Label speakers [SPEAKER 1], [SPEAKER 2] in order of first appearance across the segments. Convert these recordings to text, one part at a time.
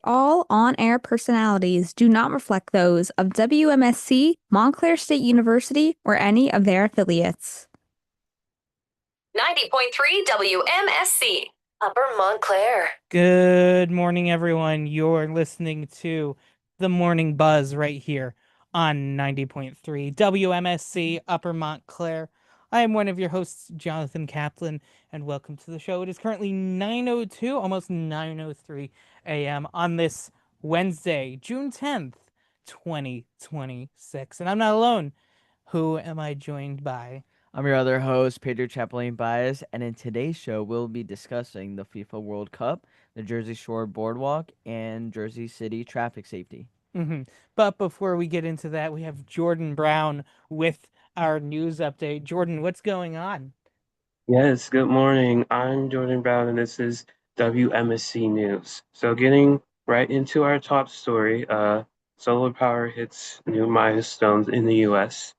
[SPEAKER 1] All on-air personalities do not reflect those of WMSC, Montclair State University, or any of their affiliates.
[SPEAKER 2] 90.3 WMSC, Upper Montclair.
[SPEAKER 3] Good morning, everyone. You're listening to the Morning Buzz right here on 90.3 WMSC Upper Montclair. I am one of your hosts, Jonathan Kaplan, and welcome to the show. It is currently 9:02, almost 9:03 a.m. on this Wednesday, June 10th, 2026. And I'm not alone. Who am I joined by?
[SPEAKER 4] I'm your other host, Pedro Chaplain Baez, and in today's show, we'll be discussing the FIFA World Cup, the Jersey Shore Boardwalk, and Jersey City traffic safety.
[SPEAKER 3] But before we get into that, we have Jordan Brown with our news update. Jordan, what's going on?
[SPEAKER 5] Yes, good morning. I'm Jordan Brown, and this is WMSC News. So, getting right into our top story, solar power hits new milestones in the US.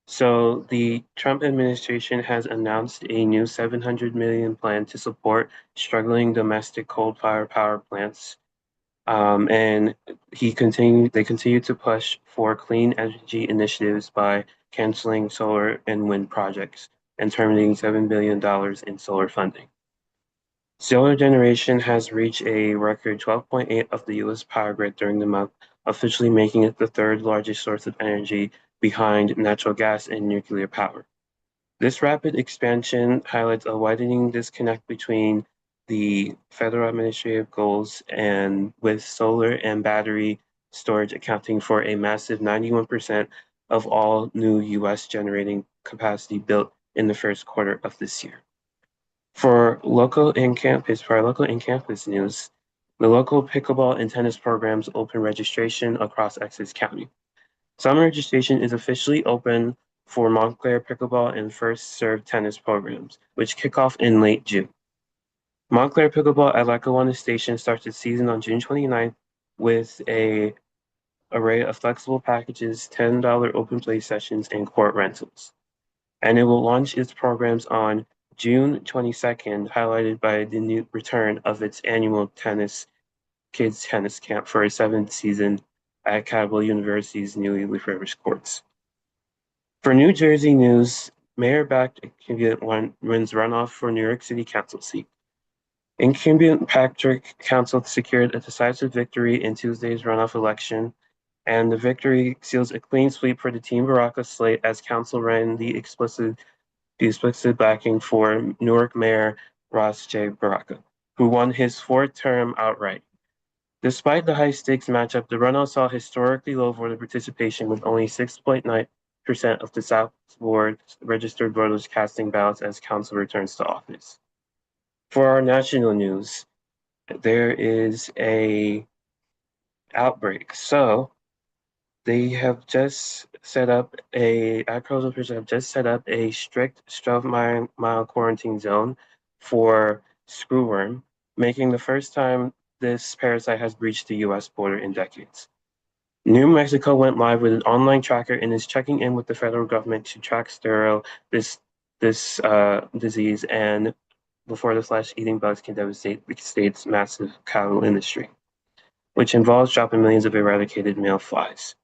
[SPEAKER 5] So, the Trump administration has announced a new 700 million plan to support struggling domestic coal-fired power plants. And they continue to push for clean energy initiatives by canceling solar and wind projects and terminating $7 billion in solar funding. Solar generation has reached a record 12.8 of the US power grid during the month, officially making it the third largest source of energy behind natural gas and nuclear power. This rapid expansion highlights a widening disconnect between the federal administrative goals and with solar and battery storage accounting for a massive 91% of all new US generating capacity built in the first quarter of this year. For our local in-campus news, the local pickleball and tennis programs open registration across Essex County. Summer registration is officially open for Montclair pickleball and first serve tennis programs, which kick off in late June. Montclair pickleball at Lackawanna Station starts its season on June 29th with a array of flexible packages, $10 open play sessions, and court rentals. And it will launch its programs on June 22nd, highlighted by the new return of its annual kids tennis camp for a seventh season at Cabell University's newly refurbished courts. For New Jersey news, mayor-backed incumbent wins runoff for New York City Council seat. Incumbent Patrick Council secured a decisive victory in Tuesday's runoff election, and the victory seals a clean sweep for the Team Baraka slate as council ran the explicit backing for Newark Mayor Ross J. Baraka, who won his fourth term outright. Despite the high-stakes matchup, the runoff saw historically low voter participation with only 6.9% of the South Ward registered voters casting ballots as council returns to office. For our national news, there is a outbreak. So they have just set up Acros officials have just set up a strict 12-mile quarantine zone for screwworm, making the first time this parasite has breached the US border in decades. New Mexico went live with an online tracker and is checking in with the federal government to track sterile this disease and before the flesh-eating bugs can devastate the state's massive cattle industry, which involves dropping millions of eradicated male flies.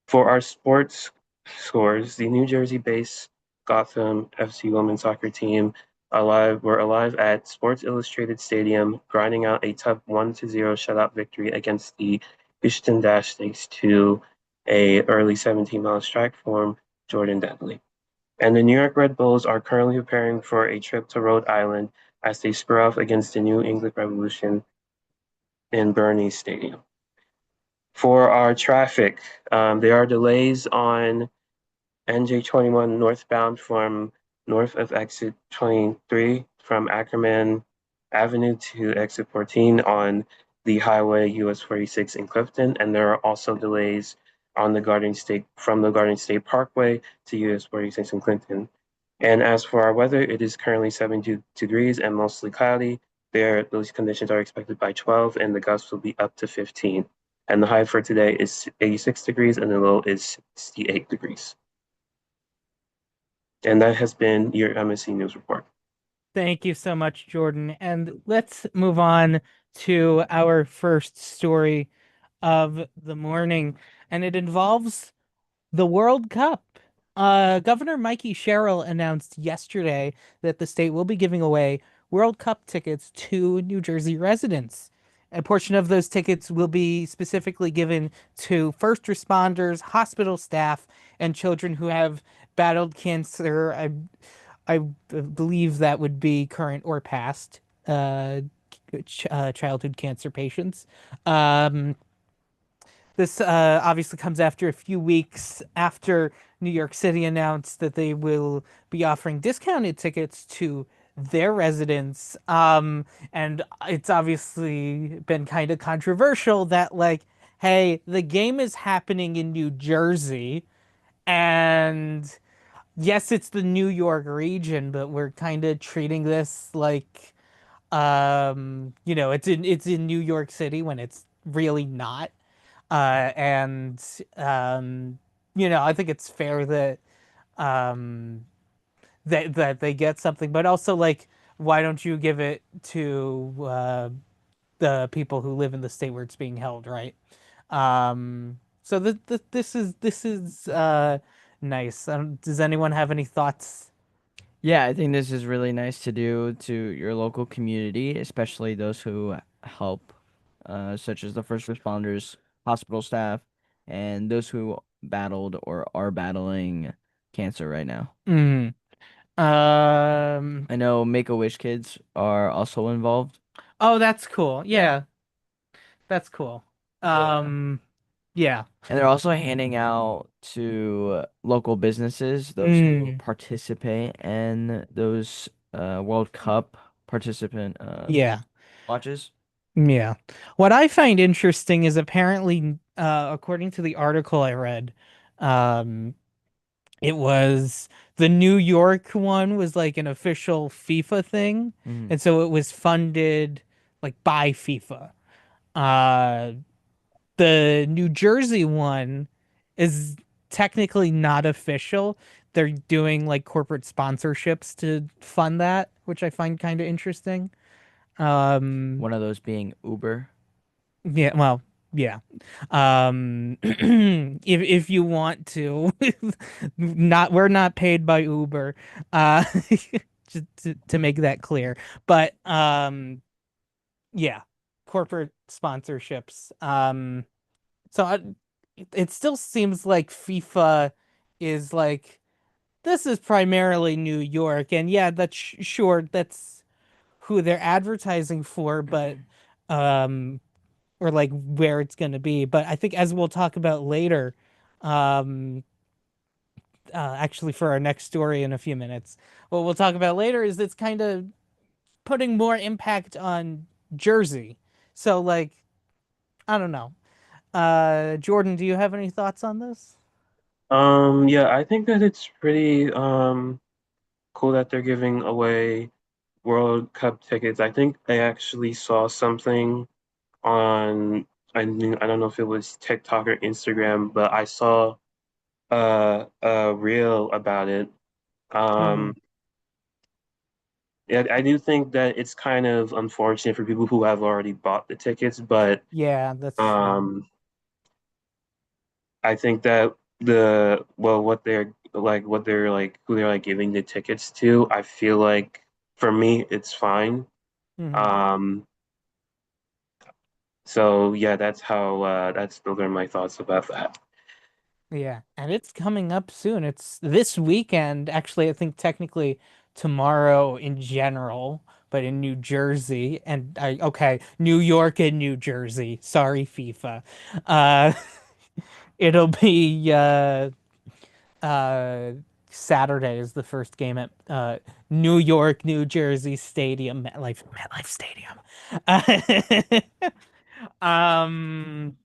[SPEAKER 5] For our sports scores, the New Jersey-based Gotham FC women's soccer team were alive at Sports Illustrated Stadium, grinding out a tough 1-0 shutout victory against the Houston Dash thanks to a early 17-mile strike from Jordan Denley. And the New York Red Bulls are currently preparing for a trip to Rhode Island as they square off against the New England Revolution in Bernie Stadium. For our traffic, there are delays on NJ21 northbound from north of exit 23 from Ackerman Avenue to exit 14 on the highway US 46 in Clifton, and there are also delays on the Garden State Parkway to US 46 in Clinton. And as for our weather, it is currently 72 degrees and mostly cloudy. Those conditions are expected by 12, and the gusts will be up to 15. And the high for today is 86 degrees, and the low is 68 degrees. And that has been your MSC News Report.
[SPEAKER 3] Thank you so much, Jordan. And let's move on to our first story of the morning, and it involves the World Cup. Governor Mikey Sherrill announced yesterday that the state will be giving away World Cup tickets to New Jersey residents. A portion of those tickets will be specifically given to first responders, hospital staff, and children who have battled cancer. I believe that would be current or past childhood cancer patients. Um, this obviously comes after a few weeks after New York City announced that they will be offering discounted tickets to their residents. And it's obviously been kind of controversial that, like, hey, the game is happening in New Jersey, and yes, it's the New York region, but we're kind of treating this like, it's in New York City when it's really not. And I think it's fair that um that they get something, but also, like, why don't you give it to the people who live in the state where it's being held, right? So this is nice. Does anyone have any thoughts?
[SPEAKER 4] Yeah, I think this is really nice to do to your local community, especially those who help, such as the first responders, hospital staff, and those who battled or are battling cancer right now.
[SPEAKER 3] Mm. Um.
[SPEAKER 4] I know Make-A-Wish kids are also involved.
[SPEAKER 3] Oh, that's cool. Yeah, that's cool. Um. Yeah.
[SPEAKER 4] And they're also handing out to local businesses, those who
[SPEAKER 3] Mm.
[SPEAKER 4] participate in those World Cup participant
[SPEAKER 3] Yeah.
[SPEAKER 4] watches.
[SPEAKER 3] Yeah. What I find interesting is apparently, according to the article I read, um, it was the New York one was like an official FIFA thing,
[SPEAKER 4] Mhm.
[SPEAKER 3] and so it was funded like by FIFA. Uh, the New Jersey one is technically not official. They're doing like corporate sponsorships to fund that, which I find kind of interesting. Um,
[SPEAKER 4] One of those being Uber.
[SPEAKER 3] Yeah, well, yeah. If you want to, not we're not paid by Uber, just to make that clear. But yeah, corporate sponsorships. So it still seems like FIFA is like, this is primarily New York, and yeah, that's sure that's who they're advertising for, but um or like where it's going to be. But I think, as we'll talk about later, um, actually for our next story in a few minutes, what we'll talk about later is it's kind of putting more impact on Jersey. So, like, I don't know. Jordan, do you have any thoughts on this?
[SPEAKER 5] Yeah, I think that it's pretty cool that they're giving away World Cup tickets. I think I actually saw something on I don't know if it was TikTok or Instagram, but I saw a reel about it.
[SPEAKER 3] Mm,
[SPEAKER 5] Um, yeah, I do think that it's kind of unfortunate for people who have already bought the tickets, but
[SPEAKER 3] yeah, that's true.
[SPEAKER 5] um, I think that the well, what they're like, who they're like giving the tickets to, I feel like for me it's fine.
[SPEAKER 3] Hmm.
[SPEAKER 5] Um, so yeah, those are my thoughts about that.
[SPEAKER 3] Yeah, and it's coming up soon. It's this weekend, actually. I think technically tomorrow in general, but in New Jersey, and okay, New York and New Jersey. Sorry, FIFA. Uh, it'll be uh Saturday is the first game at New York, New Jersey Stadium, MetLife Stadium. Um,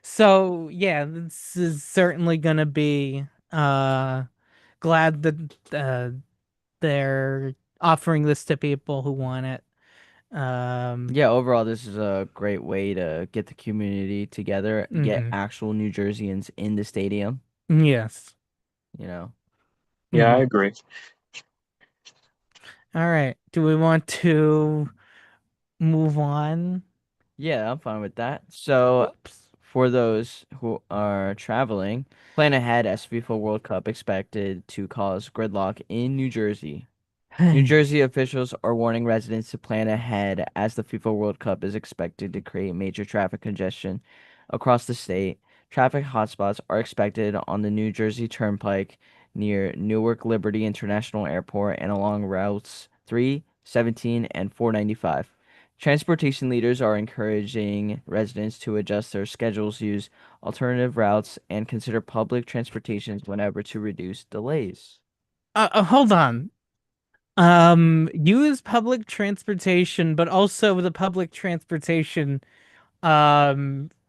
[SPEAKER 3] so yeah, this is certainly gonna be glad that they're offering this to people who want it. Um,
[SPEAKER 4] Yeah, overall, this is a great way to get the community together, get
[SPEAKER 3] mhm.
[SPEAKER 4] actual New Jerseyans in the stadium,
[SPEAKER 3] Yes.
[SPEAKER 4] you know.
[SPEAKER 5] Yeah, I
[SPEAKER 3] Mhm.
[SPEAKER 5] agree.
[SPEAKER 3] All right. Do we want to move on?
[SPEAKER 4] Yeah, I'm fine with that. So,
[SPEAKER 3] Whoops.
[SPEAKER 4] for those who are traveling, plan ahead as FIFA World Cup expected to cause gridlock in New Jersey. New Jersey officials are warning residents to plan ahead as the FIFA World Cup is expected to create major traffic congestion across the state. Traffic hotspots are expected on the New Jersey Turnpike near Newark Liberty International Airport and along routes 3, 17, and 495. Transportation leaders are encouraging residents to adjust their schedules, use alternative routes, and consider public transportations whenever to reduce delays.
[SPEAKER 3] Hold on. Use public transportation, but also the public transportation,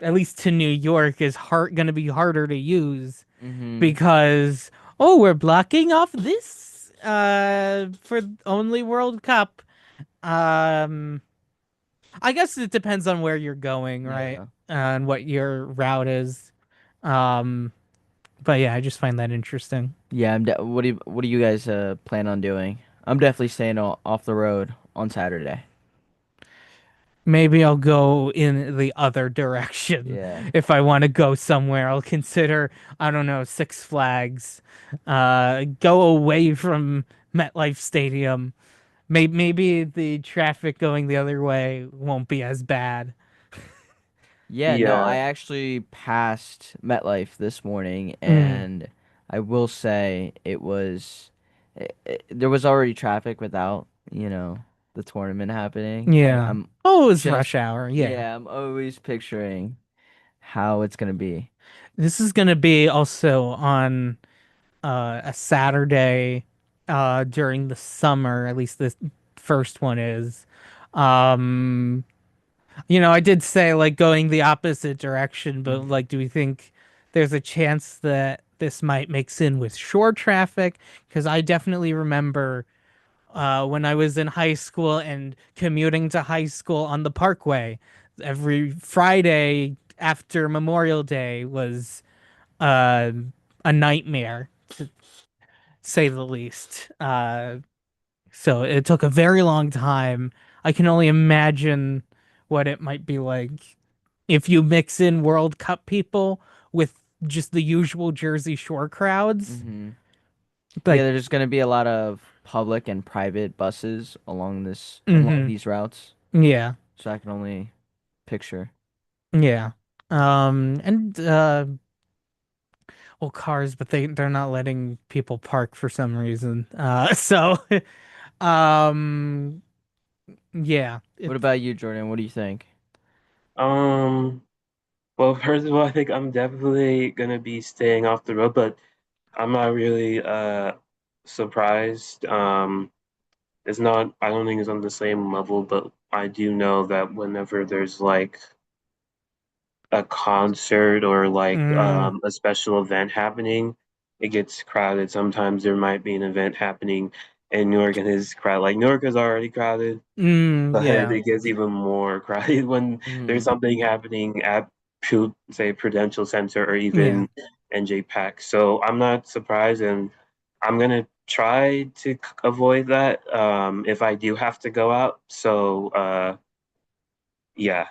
[SPEAKER 3] at least to New York, is gonna be harder to use
[SPEAKER 4] Mm-hmm.
[SPEAKER 3] because we're blocking off this for only World Cup. Um, I guess it depends on where you're going, right?
[SPEAKER 4] Yeah.
[SPEAKER 3] And what your route is. Um, but yeah, I just find that interesting.
[SPEAKER 4] Yeah, what do you guys plan on doing? I'm definitely staying off the road on Saturday.
[SPEAKER 3] Maybe I'll go in the other direction.
[SPEAKER 4] Yeah.
[SPEAKER 3] If I want to go somewhere, I'll consider, I don't know, Six Flags. Go away from MetLife Stadium. Maybe the traffic going the other way won't be as bad.
[SPEAKER 4] Yeah, no, I
[SPEAKER 5] Yeah,
[SPEAKER 4] actually passed MetLife this morning
[SPEAKER 3] Mm,
[SPEAKER 4] and I will say there was already traffic without, the tournament happening. And
[SPEAKER 3] yeah.
[SPEAKER 4] I'm
[SPEAKER 3] Oh, it's rush
[SPEAKER 4] just
[SPEAKER 3] hour. Yeah.
[SPEAKER 4] yeah, I'm always picturing how it's gonna be.
[SPEAKER 3] This is gonna be also on a Saturday during the summer, at least this first one is. Um I did say like going the opposite direction, but
[SPEAKER 4] Mhm.
[SPEAKER 3] like do we think there's a chance that this might mix in with shore traffic? Because I definitely remember when I was in high school and commuting to high school on the Parkway, every Friday after Memorial Day was uh, a nightmare, to say the least. So it took a very long time. I can only imagine what it might be like if you mix in World Cup people with just the usual Jersey Shore crowds.
[SPEAKER 4] Mhm. Yeah,
[SPEAKER 3] Like,
[SPEAKER 4] there's gonna be a lot of public and private buses along
[SPEAKER 3] hmm
[SPEAKER 4] these routes,
[SPEAKER 3] yeah,
[SPEAKER 4] so I can only picture.
[SPEAKER 3] yeah. And well, cars, but they're not letting people park for some reason. So, um, yeah,
[SPEAKER 4] What
[SPEAKER 3] it's
[SPEAKER 4] about you, Jordan? What do you think?
[SPEAKER 5] um, well, first of all, I think I'm definitely gonna be staying off the road, but I'm not really surprised. It's not, I don't think it's on the same level, but I do know that whenever there's like a concert or like
[SPEAKER 3] mm,
[SPEAKER 5] a special event happening, it gets crowded. Sometimes there might be an event happening in Newark and it's crowded. Like Newark is already crowded, but
[SPEAKER 3] yeah,
[SPEAKER 5] it gets even more crowded when there's
[SPEAKER 4] Mhm.
[SPEAKER 5] something happening at say Prudential Center or
[SPEAKER 3] yeah.
[SPEAKER 5] even NJ Pack. So I'm not surprised, and I'm gonna try to avoid that if I do have to go out. So yeah,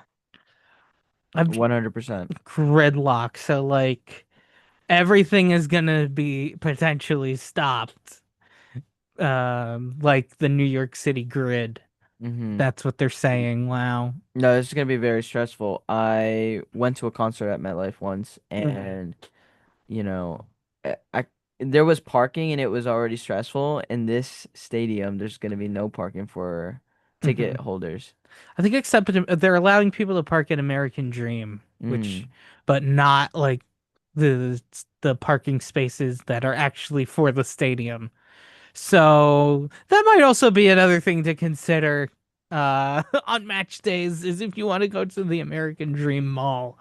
[SPEAKER 3] I'm
[SPEAKER 4] 100%.
[SPEAKER 3] gridlock, so like everything is gonna be potentially stopped. Like the New York City grid.
[SPEAKER 4] Mm-hmm.
[SPEAKER 3] That's what they're saying. Wow.
[SPEAKER 4] No, this is gonna be very stressful. I went to a concert at MetLife once,
[SPEAKER 3] Mm,
[SPEAKER 4] and you know, I there was parking, and it was already stressful. In this stadium, there's gonna be no parking for ticket
[SPEAKER 3] mhm.
[SPEAKER 4] holders.
[SPEAKER 3] I think except they're allowing people to park at American Dream, which,
[SPEAKER 4] Mm.
[SPEAKER 3] but not like the the parking spaces that are actually for the stadium. So that might also be another thing to consider on match days is if you want to go to the American Dream Mall.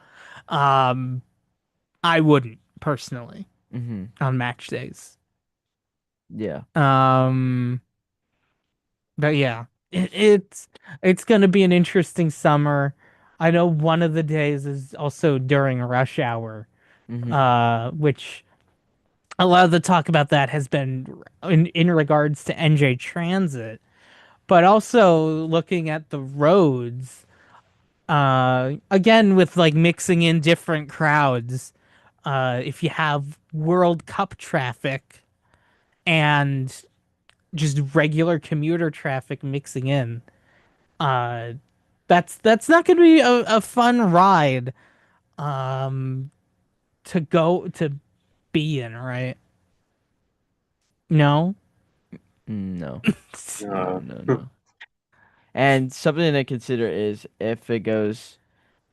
[SPEAKER 3] Um, I wouldn't personally
[SPEAKER 4] Mm-hmm.
[SPEAKER 3] on match days.
[SPEAKER 4] Yeah.
[SPEAKER 3] Um, but yeah, it's gonna be an interesting summer. I know one of the days is also during rush hour,
[SPEAKER 4] Mm-hmm.
[SPEAKER 3] which a lot of the talk about that has been in regards to NJ Transit. but also looking at the roads, again with like mixing in different crowds. If you have World Cup traffic and just regular commuter traffic mixing in, uh, that's not going to be a fun ride um to be in, right? No.
[SPEAKER 4] No, no,
[SPEAKER 5] Uh,
[SPEAKER 4] no, no. And something to consider is if it goes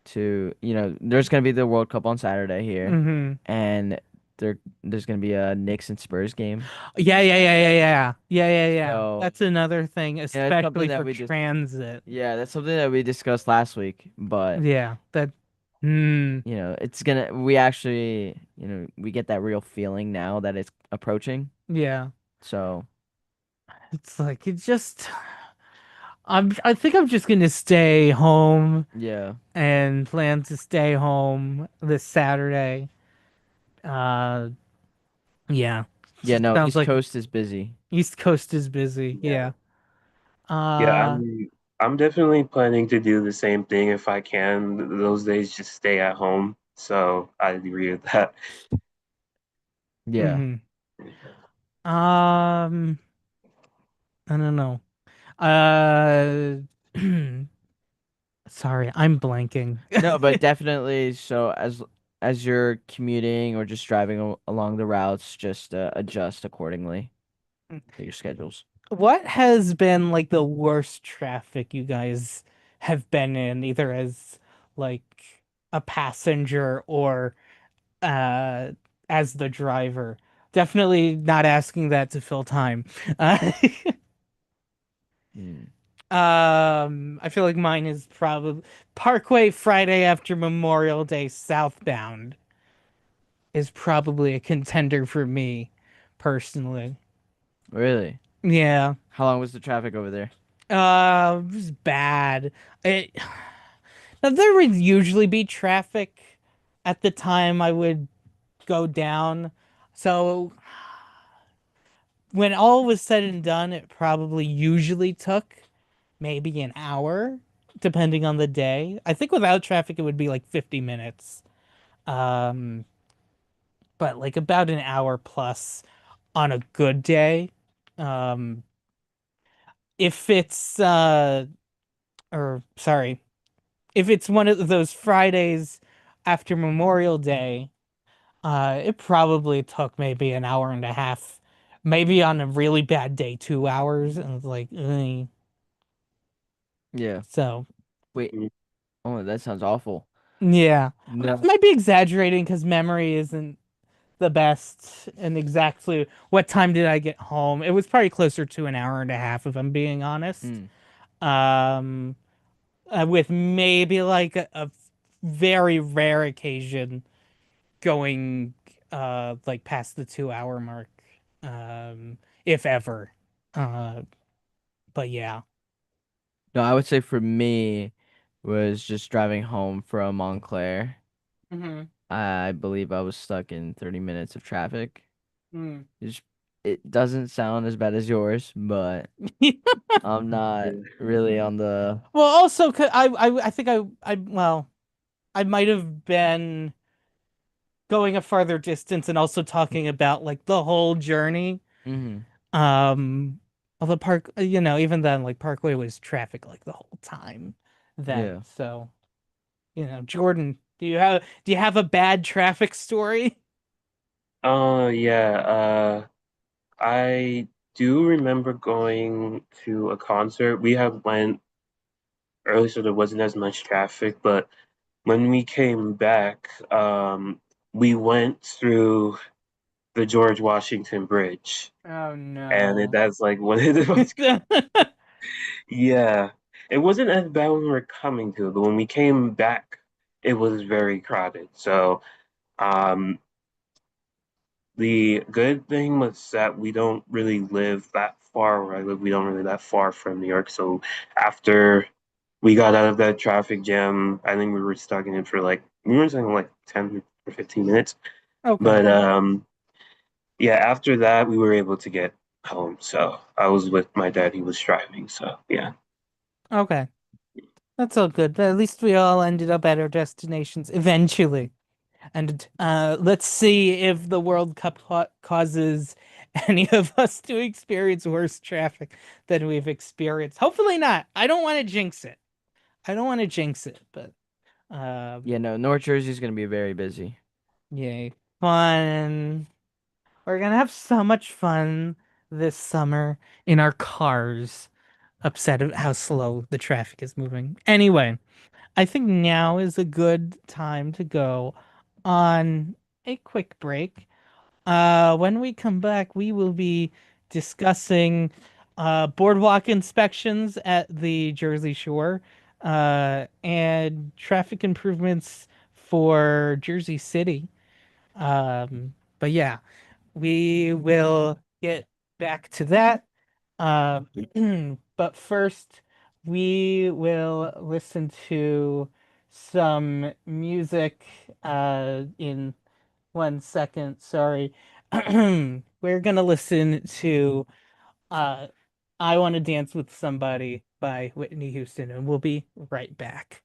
[SPEAKER 4] to, there's gonna be the World Cup on Saturday here,
[SPEAKER 3] Mm-hmm.
[SPEAKER 4] and there's gonna be a Knicks and Spurs game.
[SPEAKER 3] Yeah.
[SPEAKER 4] So
[SPEAKER 3] That's another thing,
[SPEAKER 4] yeah, it's something
[SPEAKER 3] especially
[SPEAKER 4] that
[SPEAKER 3] for
[SPEAKER 4] we just
[SPEAKER 3] transit.
[SPEAKER 4] yeah, that's something that we discussed last week. But
[SPEAKER 3] Yeah, that. Hmm.
[SPEAKER 4] it's gonna we actually we get that real feeling now that it's approaching.
[SPEAKER 3] Yeah.
[SPEAKER 4] So
[SPEAKER 3] It's like it just. I think I'm just gonna stay home
[SPEAKER 4] yeah,
[SPEAKER 3] and plan to stay home this Saturday. Uh, yeah.
[SPEAKER 4] yeah. No,
[SPEAKER 3] Sounds
[SPEAKER 4] East
[SPEAKER 3] like
[SPEAKER 4] Coast is busy.
[SPEAKER 3] East Coast is busy.
[SPEAKER 5] yeah.
[SPEAKER 3] Yeah.
[SPEAKER 5] Yeah,
[SPEAKER 3] Uh,
[SPEAKER 5] I'm definitely planning to do the same thing if I can. Those days just stay at home. So I agree with that.
[SPEAKER 4] Yeah.
[SPEAKER 3] mhm. Um, I don't know. Uh, sorry, I'm blanking.
[SPEAKER 4] No, but definitely. So as you're commuting or just driving along the routes, just adjust accordingly to your schedules.
[SPEAKER 3] What has been like the worst traffic you guys have been in, either as like a passenger or uh as the driver? Definitely not asking that to fill time. Uh,
[SPEAKER 4] Mm.
[SPEAKER 3] I feel like mine is probably Parkway Friday after Memorial Day southbound is probably a contender for me personally.
[SPEAKER 4] Really?
[SPEAKER 3] Yeah.
[SPEAKER 4] How long was the traffic over there?
[SPEAKER 3] It was bad. It Now there would usually be traffic at the time I would go down. So when all was said and done, it probably usually took maybe an hour, depending on the day. I think without traffic it would be like 50 minutes. Um, but like about an hour plus on a good day. Um, if it's or sorry, if it's one of those Fridays after Memorial Day, it probably took maybe an hour and a half, maybe on a really bad day, 2 hours, and it's like,
[SPEAKER 4] Yeah.
[SPEAKER 3] so
[SPEAKER 4] Wait.
[SPEAKER 5] Mm.
[SPEAKER 4] Oh, that sounds awful.
[SPEAKER 3] yeah. I
[SPEAKER 4] No.
[SPEAKER 3] might be exaggerating because memory isn't the best, and exactly what time did I get home? It was probably closer to an hour and a half, if I'm being honest.
[SPEAKER 4] Mm.
[SPEAKER 3] Um, with maybe like a very rare occasion going like past the 2 hour mark, if ever. Uh, but yeah.
[SPEAKER 4] No, I would say for me was just driving home from Montclair.
[SPEAKER 3] Hmm.
[SPEAKER 4] I believe I was stuck in 30 minutes of traffic.
[SPEAKER 3] Mm.
[SPEAKER 4] It's, it doesn't sound as bad as yours, but I'm not really on the.
[SPEAKER 3] Well, also, I think well, I might have been going a farther distance and also talking about like the whole journey.
[SPEAKER 4] Hmm.
[SPEAKER 3] Of the park, even then, like Parkway was traffic like the whole time then.
[SPEAKER 4] Yeah.
[SPEAKER 3] So, Jordan, do you have a bad traffic story?
[SPEAKER 5] Oh yeah, I do remember going to a concert. We had went early, so there wasn't as much traffic, but when we came back, we went through the George Washington Bridge,
[SPEAKER 3] Oh
[SPEAKER 5] and
[SPEAKER 3] no.
[SPEAKER 5] that's like one of the most, yeah, it wasn't as bad when we were coming to, but when we came back, it was very crowded. So, um, the good thing was that we don't really live that far where I live. We don't really that far from New York. So after we got out of that traffic jam, I think we were stuck in it for like we were stuck in like 10 or 15 minutes.
[SPEAKER 3] Okay.
[SPEAKER 5] But yeah, after that we were able to get home. So I was with my dad. He was driving. So yeah.
[SPEAKER 3] Okay. That's all good. But at least we all ended up at our destinations eventually. And let's see if the World Cup causes any of us to experience worse traffic than we've experienced. Hopefully not. I don't want to jinx it. I don't want to jinx it, but
[SPEAKER 4] Yeah, no, North Jersey's gonna be very busy.
[SPEAKER 3] yay. Fun. We're gonna have so much fun this summer in our cars, upset at how slow the traffic is moving. Anyway, I think now is a good time to go on a quick break. When we come back, we will be discussing boardwalk inspections at the Jersey Shore, and traffic improvements for Jersey City. But yeah, we will get back to that. Uh, but first, we will listen to some music in 1 second. Sorry. We're gonna listen to uh, I Want to Dance with Somebody by Whitney Houston, and we'll be right back.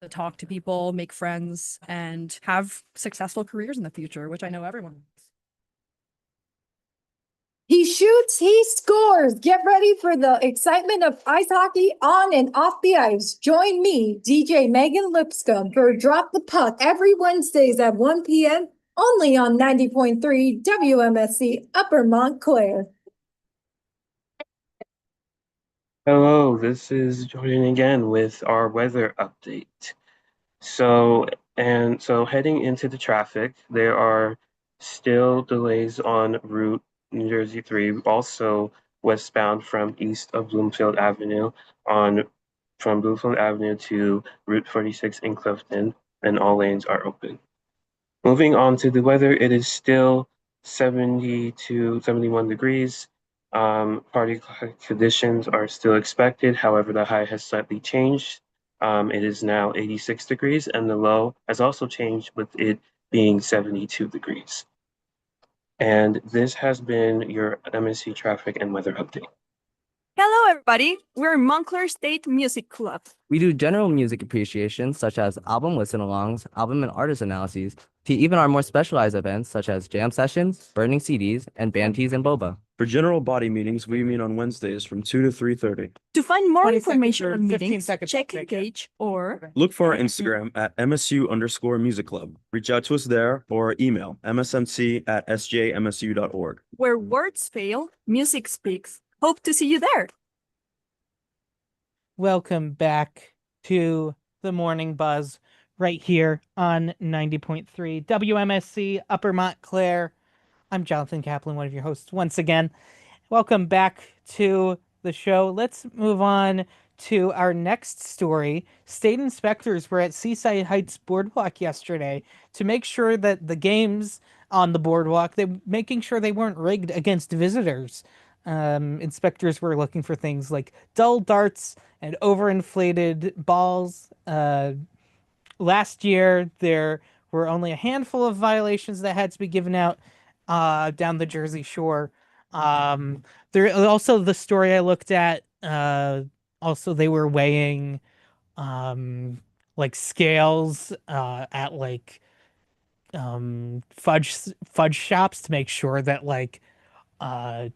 [SPEAKER 6] to talk to people, make friends, and have successful careers in the future, which I know everyone wants.
[SPEAKER 7] He shoots, he scores. Get ready for the excitement of ice hockey on and off the ice. Join me, DJ Megan Lipscomb, for Drop the Puck every Wednesdays at 1 p.m. only on 90.3 WMSC Upper Montclair.
[SPEAKER 5] Hello, this is Jordan again with our weather update. So heading into the traffic, there are still delays on Route New Jersey 3, also westbound from east of Bloomfield Avenue from Bloomfield Avenue to Route 46 in Clifton, and all lanes are open. Moving on to the weather, it is still 70 to 71 degrees. Party conditions are still expected. However, the high has slightly changed. It is now 86 degrees, and the low has also changed with it being 72 degrees. And this has been your MSC traffic and weather update.
[SPEAKER 8] Hello, everybody. We're Montclair State Music Club.
[SPEAKER 9] We do general music appreciation, such as album listen-alongs, album and artist analyses, to even our more specialized events, such as jam sessions, burning CDs, and band teas and boba.
[SPEAKER 10] For general body meetings, we meet on Wednesdays from 2 to 3:30.
[SPEAKER 8] To find more
[SPEAKER 3] 20
[SPEAKER 8] information
[SPEAKER 3] seconds or
[SPEAKER 8] on
[SPEAKER 3] 15
[SPEAKER 8] meetings,
[SPEAKER 3] seconds
[SPEAKER 8] check
[SPEAKER 3] to take it.
[SPEAKER 8] Engage or
[SPEAKER 10] Look for our Instagram at MSU_Music Club. Reach out to us there or email msmc@sjmsu.org.
[SPEAKER 8] where words fail, music speaks. Hope to see you there.
[SPEAKER 3] Welcome back to the Morning Buzz right here on 90.3 WMSC Upper Montclair. I'm Jonathan Kaplan, one of your hosts once again. Welcome back to the show. Let's move on to our next story. State inspectors were at Seaside Heights Boardwalk yesterday to make sure that the games on the boardwalk, making sure they weren't rigged against visitors. Inspectors were looking for things like dull darts and overinflated balls. Last year, there were only a handful of violations that had to be given out down the Jersey Shore. There also the story I looked at. Also, they were weighing like scales at like fudge shops to make sure that like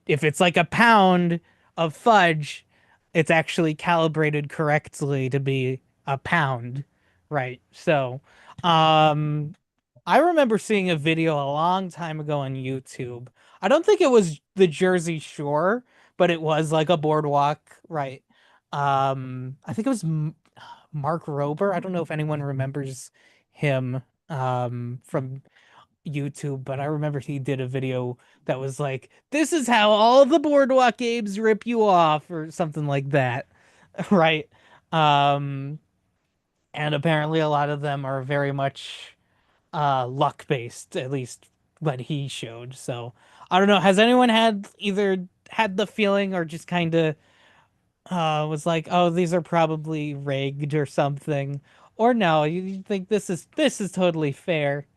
[SPEAKER 3] if it's like a pound of fudge, it's actually calibrated correctly to be a pound, right? So, I remember seeing a video a long time ago on YouTube. I don't think it was the Jersey Shore, but it was like a boardwalk, right? I think it was Mark Rober. I don't know if anyone remembers him from YouTube, but I remember he did a video that was like, this is how all the boardwalk games rip you off, or something like that. Right? And apparently a lot of them are very much luck based, at least what he showed. So I don't know. Has anyone either had the feeling or just kind of was like, oh, these are probably rigged or something? Or no, you think this is totally fair?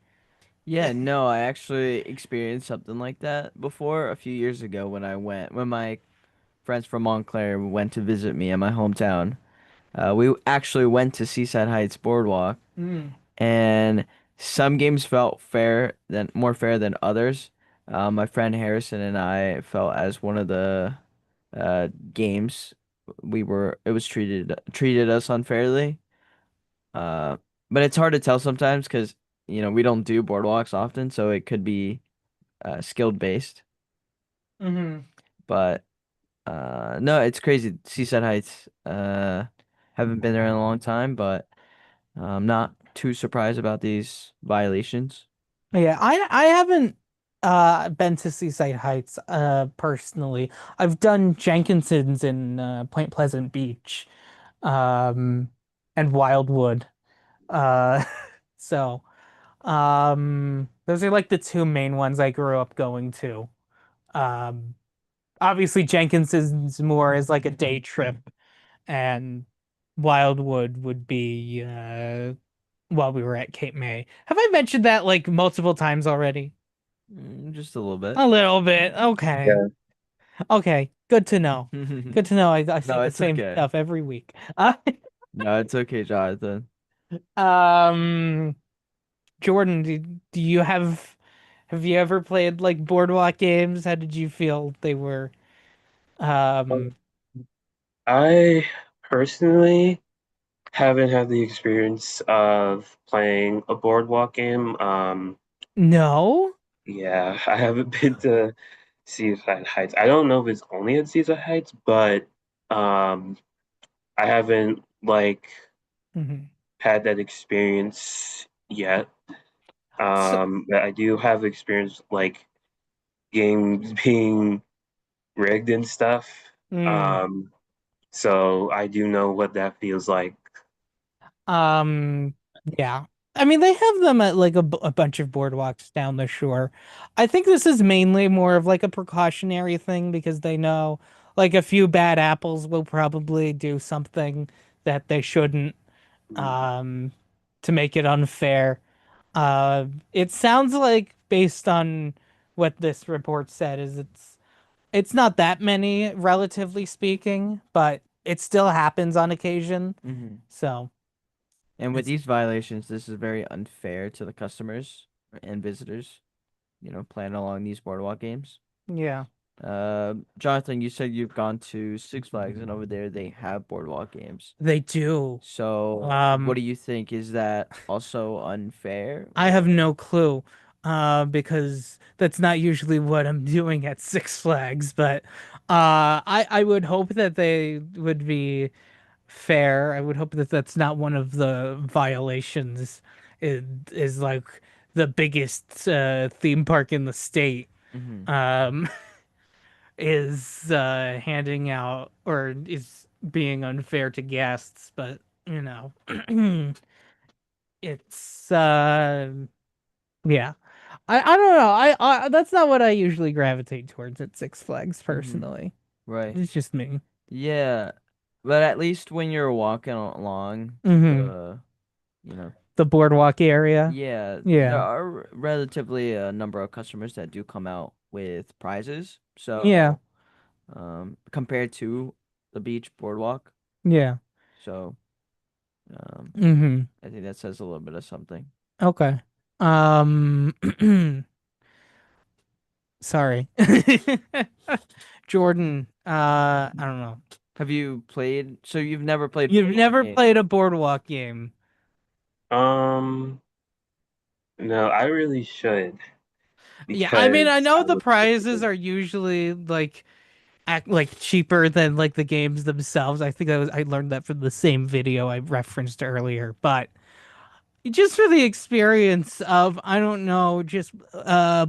[SPEAKER 4] Yeah, no, I actually experienced something like that before a few years ago when my friends from Montclair went to visit me in my hometown. We actually went to Seaside Heights Boardwalk, and some games felt more fair than others. My friend Harrison and I felt as one of the games it was treated us unfairly. But it's hard to tell sometimes because we don't do boardwalks often, so it could be skilled based. But no, it's crazy. Seaside Heights, haven't been there in a long time, but I'm not too surprised about these violations.
[SPEAKER 3] Yeah, I haven't been to Seaside Heights personally. I've done Jenkinson's in Point Pleasant Beach and Wildwood. So those are like the two main ones I grew up going to. Obviously Jenkinson's more as like a day trip, and Wildwood would be while we were at Cape May. Have I mentioned that like multiple times already?
[SPEAKER 4] Just a little bit.
[SPEAKER 3] A little bit. Okay.
[SPEAKER 5] Yeah.
[SPEAKER 3] Okay. Good to know. Good to know. I say the
[SPEAKER 4] it's
[SPEAKER 3] same
[SPEAKER 4] okay.
[SPEAKER 3] stuff every week.
[SPEAKER 4] No, it's okay, Jonathan.
[SPEAKER 3] Um, Jordan, do you have you ever played like boardwalk games? How did you feel they were? Um,
[SPEAKER 5] I personally haven't had the experience of playing a boardwalk game.
[SPEAKER 3] no.
[SPEAKER 5] Yeah, I haven't been to Seaside Heights. I don't know if it's only at Seaside Heights, but um, I haven't like
[SPEAKER 3] Mhm.
[SPEAKER 5] had that experience yet.
[SPEAKER 3] So,
[SPEAKER 5] But I do have experience like games being rigged and stuff.
[SPEAKER 3] mm,
[SPEAKER 5] Um, so I do know what that feels like.
[SPEAKER 3] um, yeah. I mean, they have them at like a bunch of boardwalks down the shore. I think this is mainly more of like a precautionary thing because they know like a few bad apples will probably do something that they shouldn't, um, to make it unfair. It sounds like based on what this report said is it's not that many, relatively speaking, but it still happens on occasion.
[SPEAKER 4] Hmm.
[SPEAKER 3] So
[SPEAKER 4] And with
[SPEAKER 3] it's
[SPEAKER 4] these violations, this is very unfair to the customers and visitors, playing along these boardwalk games.
[SPEAKER 3] yeah,
[SPEAKER 4] Jonathan, you said you've gone to Six Flags, and over there they have boardwalk games.
[SPEAKER 3] they do.
[SPEAKER 4] So, what do
[SPEAKER 3] Um,
[SPEAKER 4] you think? Is that also unfair,
[SPEAKER 3] I have
[SPEAKER 4] or?
[SPEAKER 3] no clue, because that's not usually what I'm doing at Six Flags, but I would hope that they would be fair. I would hope that that's not one of the violations. It is like the biggest theme park in the state.
[SPEAKER 4] Hmm.
[SPEAKER 3] Um, is handing out or is being unfair to guests, but you know, it's yeah. I don't know. I that's not what I usually gravitate towards at Six Flags
[SPEAKER 4] Hmm.
[SPEAKER 3] personally.
[SPEAKER 4] Right.
[SPEAKER 3] It's just me.
[SPEAKER 4] Yeah, but at least when you're walking along
[SPEAKER 3] Hmm.
[SPEAKER 4] the, you know,
[SPEAKER 3] The boardwalk area.
[SPEAKER 4] yeah, there
[SPEAKER 3] Yeah.
[SPEAKER 4] are relatively a number of customers that do come out with prizes.
[SPEAKER 3] Yeah.
[SPEAKER 4] So, compared to the beach boardwalk,
[SPEAKER 3] Yeah.
[SPEAKER 4] so, um,
[SPEAKER 3] Hmm.
[SPEAKER 4] I think that says a little bit of something.
[SPEAKER 3] Okay. Um sorry. Jordan, I don't know.
[SPEAKER 4] Have you played? So you've never played
[SPEAKER 3] You've
[SPEAKER 4] boardwalk
[SPEAKER 3] never
[SPEAKER 4] game?
[SPEAKER 3] played a boardwalk game.
[SPEAKER 5] Um, no, I really should
[SPEAKER 3] Yeah, I mean, I
[SPEAKER 5] because
[SPEAKER 3] know
[SPEAKER 5] I
[SPEAKER 3] the
[SPEAKER 5] would.
[SPEAKER 3] prizes are usually like act like cheaper than like the games themselves. I think I learned that from the same video I referenced earlier, but just for the experience of I don't know, just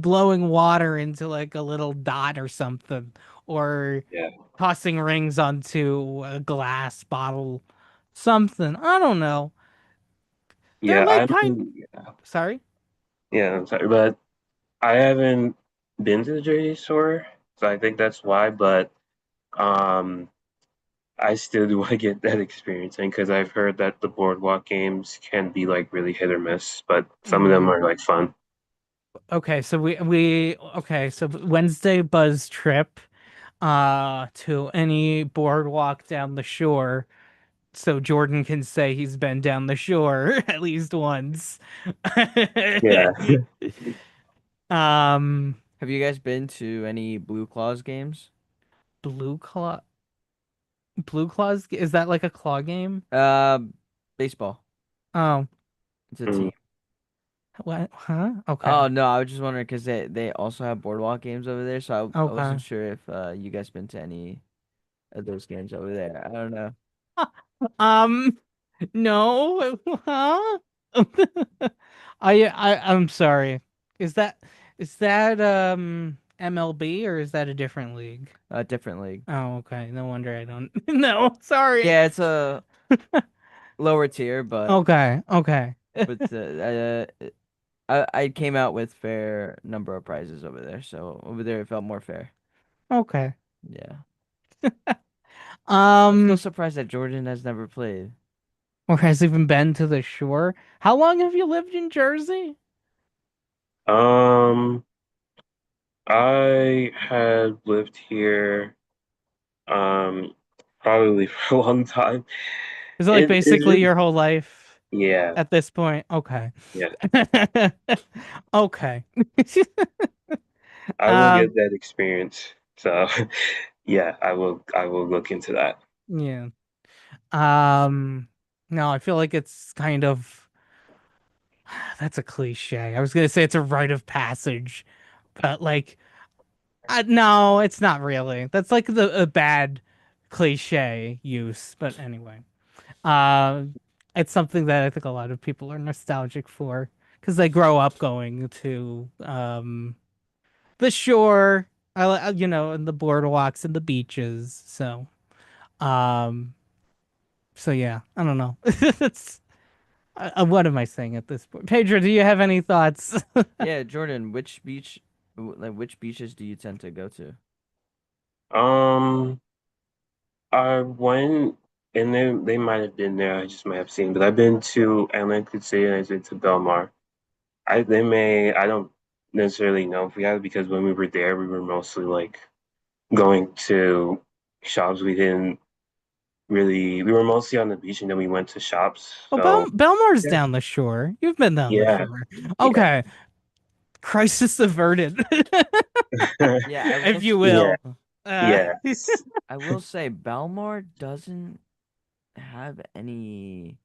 [SPEAKER 3] blowing water into like a little dot or something, or
[SPEAKER 5] Yeah,
[SPEAKER 3] tossing rings onto a glass bottle, something. I don't know. They're
[SPEAKER 5] yeah,
[SPEAKER 3] like kind.
[SPEAKER 5] yeah,
[SPEAKER 3] Sorry.
[SPEAKER 5] yeah, I'm sorry, but I haven't been to the Jersey Shore, so I think that's why. But um, I still do want to get that experience in because I've heard that the boardwalk games can be like really hit or miss, but some of them
[SPEAKER 3] Mm.
[SPEAKER 5] are like fun.
[SPEAKER 3] Okay, so so Wednesday buzz trip to any boardwalk down the shore so Jordan can say he's been down the shore at least once.
[SPEAKER 5] Yeah.
[SPEAKER 3] um
[SPEAKER 4] Have you guys been to any Blue Claws games?
[SPEAKER 3] Blue Claw Blue Claws, is that like a claw game?
[SPEAKER 4] Uh, Baseball.
[SPEAKER 3] Oh,
[SPEAKER 4] It's a
[SPEAKER 5] Mm.
[SPEAKER 4] team.
[SPEAKER 3] what? Huh? Okay.
[SPEAKER 4] Oh no, I was just wondering because they also have boardwalk games over there, so I wasn't
[SPEAKER 3] Okay.
[SPEAKER 4] sure if you guys been to any of those games over there. I don't know.
[SPEAKER 3] Um no. Huh? I'm sorry. Is that MLB or is that a different league?
[SPEAKER 4] Different league.
[SPEAKER 3] Oh, okay. No wonder I don't No, sorry.
[SPEAKER 4] Yeah, it's a lower tier, but
[SPEAKER 3] Okay, okay.
[SPEAKER 4] I came out with fair number of prizes over there, so over there it felt more fair.
[SPEAKER 3] Okay.
[SPEAKER 4] Yeah. I'm still
[SPEAKER 3] Um,
[SPEAKER 4] surprised that Jordan has never played.
[SPEAKER 3] or has even been to the shore? How long have you lived in Jersey?
[SPEAKER 5] Um, I had lived here um probably for a long time.
[SPEAKER 3] Is it like
[SPEAKER 5] It's
[SPEAKER 3] basically
[SPEAKER 5] just
[SPEAKER 3] your whole life?
[SPEAKER 5] Yeah,
[SPEAKER 3] at this point? Okay.
[SPEAKER 5] yeah.
[SPEAKER 3] Okay.
[SPEAKER 5] I will
[SPEAKER 3] Um,
[SPEAKER 5] get that experience. So, yeah, I will look into that.
[SPEAKER 3] yeah. Um, no, I feel like it's kind of that's a cliche. I was gonna say it's a rite of passage, but like, no, it's not really. That's like a bad cliche use. But anyway, uh, it's something that I think a lot of people are nostalgic for because they grow up going to the shore, and the boardwalks and the beaches. Um, so yeah, I don't know. It's what am I saying at this point? Pedro, do you have any thoughts?
[SPEAKER 4] Yeah, Jordan, which beaches do you tend to go to?
[SPEAKER 5] Um, I went, and they might have been there. I just might have seen, but I've been to Atlantic City and I've been to Belmar. I don't necessarily know if we have because when we were there, we were mostly like going to shops. We were mostly on the beach and then we went to shops.
[SPEAKER 3] Oh,
[SPEAKER 5] So
[SPEAKER 3] Belmar's
[SPEAKER 5] yeah,
[SPEAKER 3] down the shore. You've been down the
[SPEAKER 5] yeah,
[SPEAKER 3] shore.
[SPEAKER 5] yeah,
[SPEAKER 3] Okay, crisis averted,
[SPEAKER 4] Yeah, I will
[SPEAKER 3] if you
[SPEAKER 5] yeah,
[SPEAKER 3] will.
[SPEAKER 5] yeah.
[SPEAKER 4] I will say Belmar doesn't have any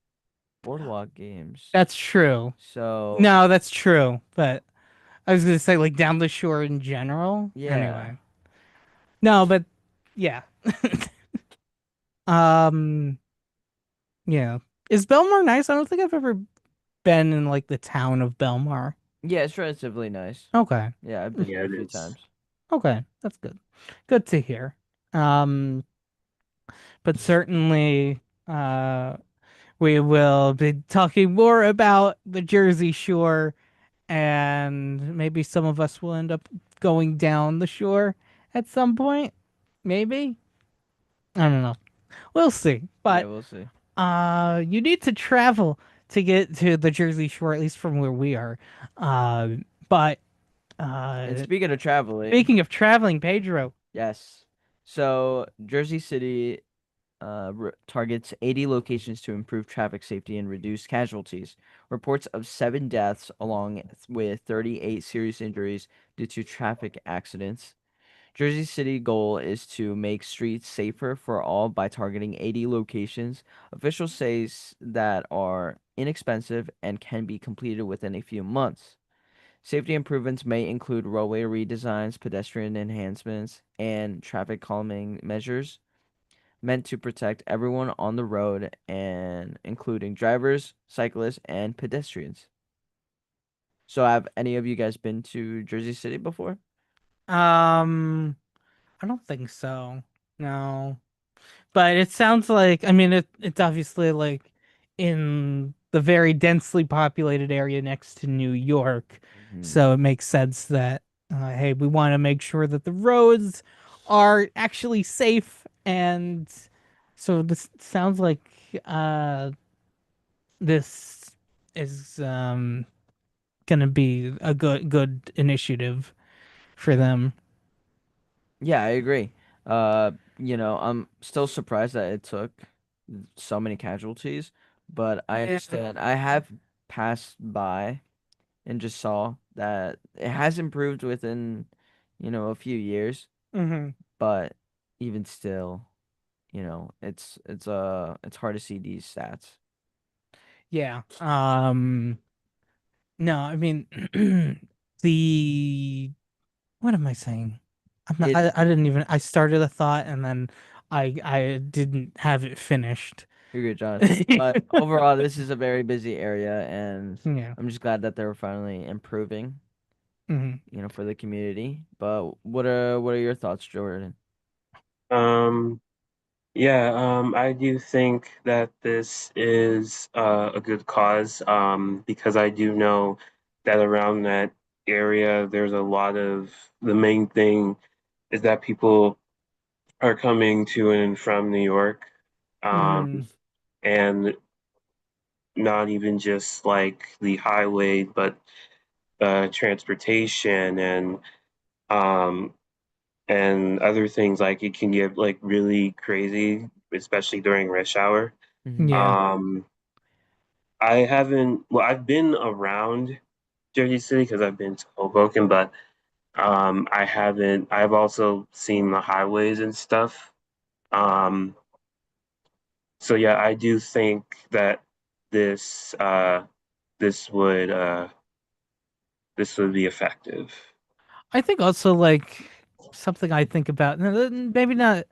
[SPEAKER 4] boardwalk games.
[SPEAKER 3] That's true.
[SPEAKER 4] So,
[SPEAKER 3] No, that's true. But I was gonna say like down the shore in general.
[SPEAKER 4] yeah.
[SPEAKER 3] Anyway, no, but yeah. Um, yeah. Is Belmar nice? I don't think I've ever been in like the town of Belmar.
[SPEAKER 4] Yeah, it's relatively nice.
[SPEAKER 3] Okay.
[SPEAKER 4] Yeah, I've been
[SPEAKER 5] Yeah,
[SPEAKER 4] there a
[SPEAKER 5] it
[SPEAKER 4] few
[SPEAKER 5] is.
[SPEAKER 4] times.
[SPEAKER 3] Okay, that's good. Good to hear. Um, but certainly, we will be talking more about the Jersey Shore, and maybe some of us will end up going down the shore at some point. Maybe. I don't know. We'll see.
[SPEAKER 4] Yeah,
[SPEAKER 3] But
[SPEAKER 4] we'll see.
[SPEAKER 3] you need to travel to get to the Jersey Shore, at least from where we are. Uh, but
[SPEAKER 4] And
[SPEAKER 3] uh,
[SPEAKER 4] speaking of traveling,
[SPEAKER 3] speaking of traveling, Pedro.
[SPEAKER 4] yes. So, Jersey City targets 80 locations to improve traffic safety and reduce casualties. Reports of 7 deaths, along with 38 serious injuries due to traffic accidents. Jersey City goal is to make streets safer for all by targeting 80 locations. Officials say that are inexpensive and can be completed within a few months. Safety improvements may include roadway redesigns, pedestrian enhancements, and traffic calming measures meant to protect everyone on the road and including drivers, cyclists, and pedestrians. So have any of you guys been to Jersey City before?
[SPEAKER 3] Um, I don't think so. No. But it sounds like I mean it's obviously like in the very densely populated area next to New York.
[SPEAKER 4] Mhm.
[SPEAKER 3] So it makes sense that hey, we want to make sure that the roads are actually safe, and so this sounds like this is gonna be a good initiative for them.
[SPEAKER 4] Yeah, I agree. I'm still surprised that it took so many casualties, but I
[SPEAKER 3] Yeah.
[SPEAKER 4] understand. I have passed by and just saw that it has improved within, a few years,
[SPEAKER 3] Hmm.
[SPEAKER 4] but even still, it's hard to see these stats.
[SPEAKER 3] Yeah. No, I mean the what am I saying?
[SPEAKER 4] It
[SPEAKER 3] I didn't even I started a thought and then I didn't have it finished.
[SPEAKER 4] You're good, John. But overall, this is a very busy area, and
[SPEAKER 3] Yeah.
[SPEAKER 4] I'm just glad that they're finally improving,
[SPEAKER 3] Hmm.
[SPEAKER 4] for the community. But what are your thoughts, Jordan?
[SPEAKER 5] Um, yeah, I do think that this is a good cause because I do know that around that area there's a lot of the main thing is that people are coming to and from New York,
[SPEAKER 3] Hmm.
[SPEAKER 5] and not even just like the highway, but transportation um, and other things. Like it can get like really crazy, especially during rush hour.
[SPEAKER 4] Hmm.
[SPEAKER 3] Yeah.
[SPEAKER 5] Um, I haven't. Well, I've been around Jersey City because I've been to Hoboken, but I haven't. I've also seen the highways and stuff. Um, so yeah, I do think that this uh, this would uh, this would be effective.
[SPEAKER 3] I think also like something I think about, maybe not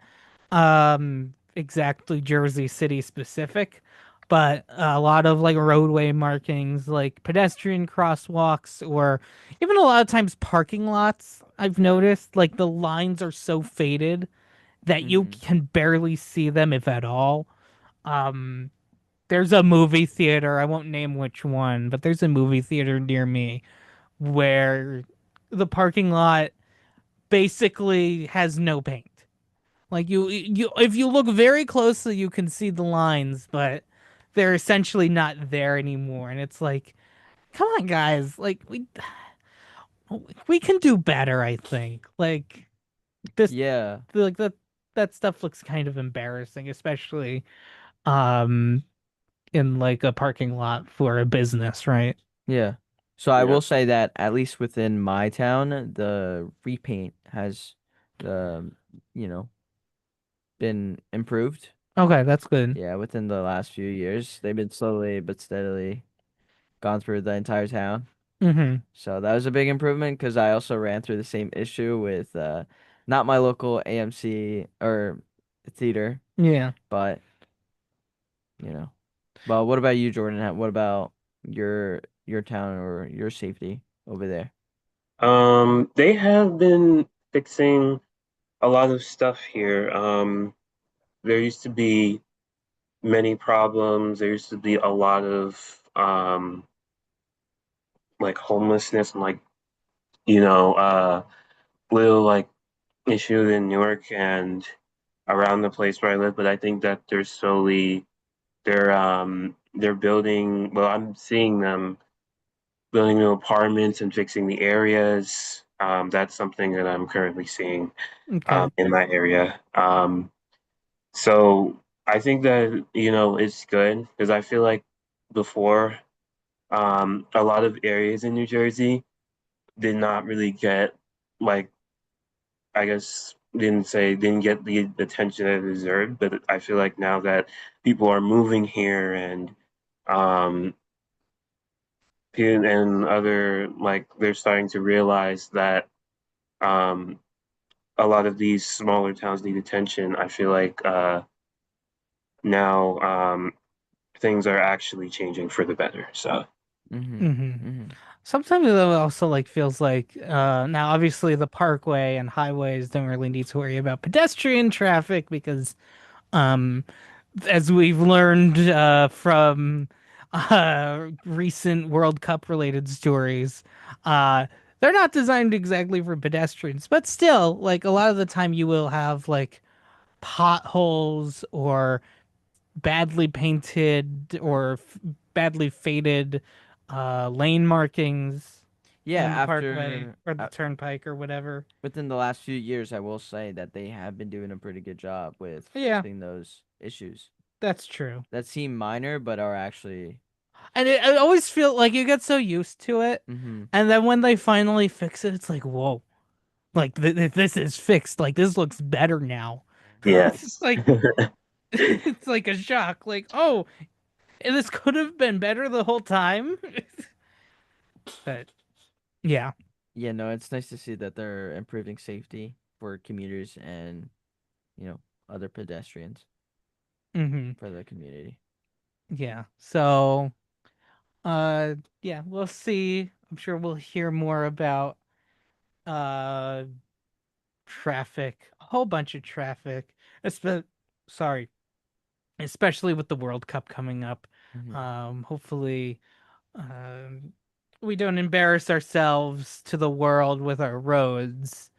[SPEAKER 3] exactly Jersey City specific, but a lot of like roadway markings, like pedestrian crosswalks, or even a lot of times parking lots. I've noticed like the lines are so faded that you
[SPEAKER 4] Mm-hmm.
[SPEAKER 3] can barely see them, if at all. Um, there's a movie theater, I won't name which one, but there's a movie theater near me where the parking lot basically has no paint. Like you if you look very closely you can see the lines, but they're essentially not there anymore. And it's like, come on guys, like we can do better, I think. Like this
[SPEAKER 4] Yeah.
[SPEAKER 3] like that stuff looks kind of embarrassing, especially um in like a parking lot for a business, right?
[SPEAKER 4] Yeah. So I
[SPEAKER 5] Yeah.
[SPEAKER 4] will say that at least within my town, the repaint has, um, you know, been improved.
[SPEAKER 3] Okay, that's good.
[SPEAKER 4] Yeah, within the last few years, they've been slowly but steadily gone through the entire town.
[SPEAKER 3] Mm-hmm.
[SPEAKER 4] So that was a big improvement because I also ran through the same issue with not my local AMC or theater,
[SPEAKER 3] Yeah.
[SPEAKER 4] but you know. But what about you, Jordan? What about your town or your safety over there?
[SPEAKER 5] They have been fixing a lot of stuff here. There used to be many problems. There used to be a lot of like homelessness and like little like issues in Newark and around the place where I live. But I think that they're building. Well, I'm seeing them building new apartments and fixing the areas. That's something that I'm currently seeing
[SPEAKER 3] Okay.
[SPEAKER 5] in my area. So I think that it's good because I feel like before a lot of areas in New Jersey did not really get like I guess didn't get the attention that it deserved. But I feel like now that people are moving here um and other like they're starting to realize that um a lot of these smaller towns need attention. I feel like now things are actually changing for the better. So
[SPEAKER 4] Mm-hmm.
[SPEAKER 3] Mm-hmm.
[SPEAKER 4] Mm-hmm.
[SPEAKER 3] Sometimes it also like feels like now obviously the parkway and highways don't really need to worry about pedestrian traffic because um as we've learned from recent World Cup related stories, they're not designed exactly for pedestrians, but still like a lot of the time you will have like potholes or badly painted or badly faded lane markings
[SPEAKER 4] Yeah,
[SPEAKER 3] in the parkway
[SPEAKER 4] after
[SPEAKER 3] or the turnpike or whatever.
[SPEAKER 4] within the last few years, I will say that they have been doing a pretty good job with
[SPEAKER 3] Yeah,
[SPEAKER 4] fixing those issues
[SPEAKER 3] that's true.
[SPEAKER 4] that seem minor but are actually.
[SPEAKER 3] And I always feel like you get so used to it,
[SPEAKER 4] Mm-hmm.
[SPEAKER 3] and then when they finally fix it, it's like, whoa, like this is fixed. Like this looks better now. It's
[SPEAKER 5] yes.
[SPEAKER 3] like it's like a shock. Like, oh, this could have been better the whole time. But yeah.
[SPEAKER 4] Yeah, no, it's nice to see that they're improving safety for commuters and you know other pedestrians
[SPEAKER 3] Hmm.
[SPEAKER 4] for the community.
[SPEAKER 3] Yeah. So, yeah, we'll see. I'm sure we'll hear more about uh traffic, a whole bunch of traffic. Sorry, especially with the World Cup coming up.
[SPEAKER 4] Mm-hmm.
[SPEAKER 3] Hopefully, um, we don't embarrass ourselves to the world with our roads,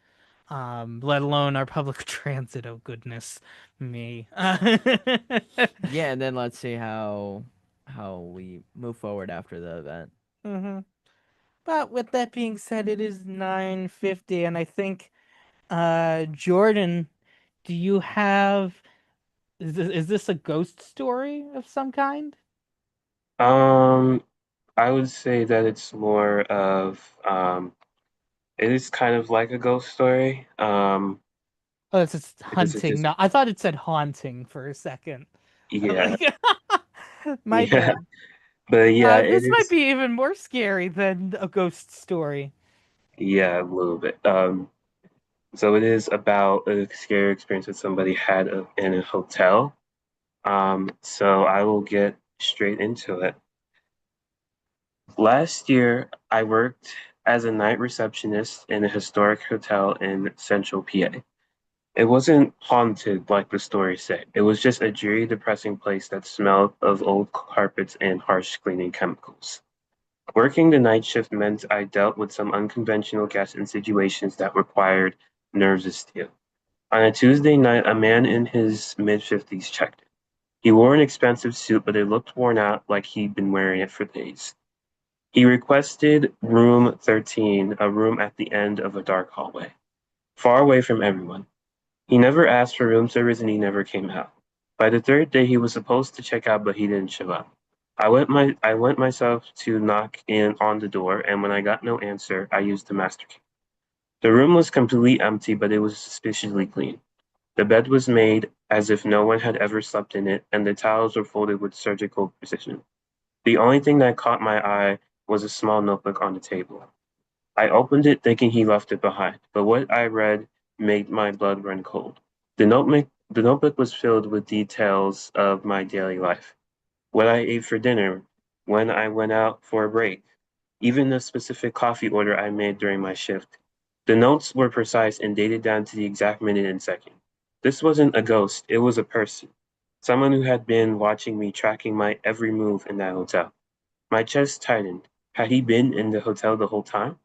[SPEAKER 3] let alone our public transit. Oh goodness me.
[SPEAKER 4] Yeah, and then let's see how we move forward after the event.
[SPEAKER 3] Hmm. But with that being said, it is 9:50, and I think, Jordan, do you have is this a ghost story of some kind?
[SPEAKER 5] Um, I would say that it's more of it is kind of like a ghost story.
[SPEAKER 3] Oh, it's just
[SPEAKER 5] Because it's
[SPEAKER 3] hunting.
[SPEAKER 5] just
[SPEAKER 3] No, I thought it said haunting for a second. I'm
[SPEAKER 5] yeah,
[SPEAKER 3] like, my
[SPEAKER 5] yeah.
[SPEAKER 3] bad.
[SPEAKER 5] But yeah, it
[SPEAKER 3] This might
[SPEAKER 5] is
[SPEAKER 3] be even more scary than a ghost story.
[SPEAKER 5] yeah, a little bit. So it is about a scary experience that somebody had in a hotel. So I will get straight into it. Last year, I worked as a night receptionist in a historic hotel in central PA. It wasn't haunted like the stories say. It was just a dreary, depressing place that smelled of old carpets and harsh cleaning chemicals. Working the night shift meant I dealt with some unconventional guests in situations that required nerves of steel. On a Tuesday night, a man in his mid-50s checked in. He wore an expensive suit, but it looked worn out like he'd been wearing it for days. He requested room 13, a room at the end of a dark hallway, far away from everyone. He never asked for room service and he never came out. By the third day, he was supposed to check out, but he didn't show up. I went myself to knock in on the door, and when I got no answer, I used the master key. The room was completely empty, but it was suspiciously clean. The bed was made as if no one had ever slept in it, and the towels were folded with surgical precision. The only thing that caught my eye was a small notebook on the table. I opened it thinking he left it behind, but what I read made my blood run cold. The notebook was filled with details of my daily life, what I ate for dinner, when I went out for a break, even the specific coffee order I made during my shift. The notes were precise and dated down to the exact minute and second. This wasn't a ghost, it was a person. Someone who had been watching me, tracking my every move in that hotel. My chest tightened. Had he been in the hotel the whole time?